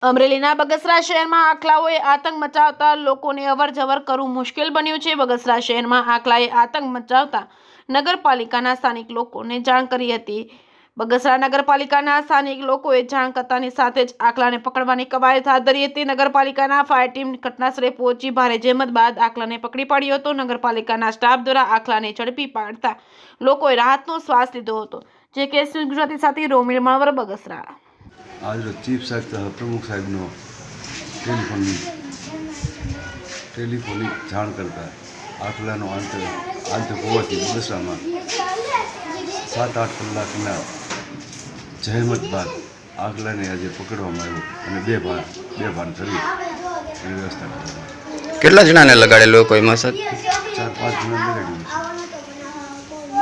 અમરેલીના બગસરા શહેરમાં આખલાઓએ આતંક મચાવતા લોકોને અવરજવર કરવું મુશ્કેલ બન્યું છે। બગસરા શહેરમાં આખલાએ આતંક મચાવતા નગરપાલિકાના સ્થાનિક લોકોને જાણ કરી હતી। બગસરા નગરપાલિકાના સ્થાનિક લોકોએ જાણ કરતાની સાથે જ આખલાને પકડવાની કવાયત હાથ ધરી હતી। નગરપાલિકાના ફાયર ટીમ ઘટનાસ્થળે પહોંચી ભારે જહેમત બાદ આખલાને પકડી પાડ્યો હતો। નગરપાલિકાના સ્ટાફ દ્વારા આખલાને ઝડપી પાડતા લોકોએ રાહતનો શ્વાસ લીધો હતો। જે કેસ ગુજરાતી સાથે રોમિલ માવર બગસરા। आज चीफ साहब प्रमुख साहब नो टेलिफोनिक जाण करता आखला अंत होवाथी बगसरा में 7-8 कलाकना जहमत बाद आखला ने आज पकड़वामां आव्यो अने बे भान करी व्यवस्था કેટલા જણાને લગાડેલો કોઈ માં સર? 4-5 જણા લગાડ્યું।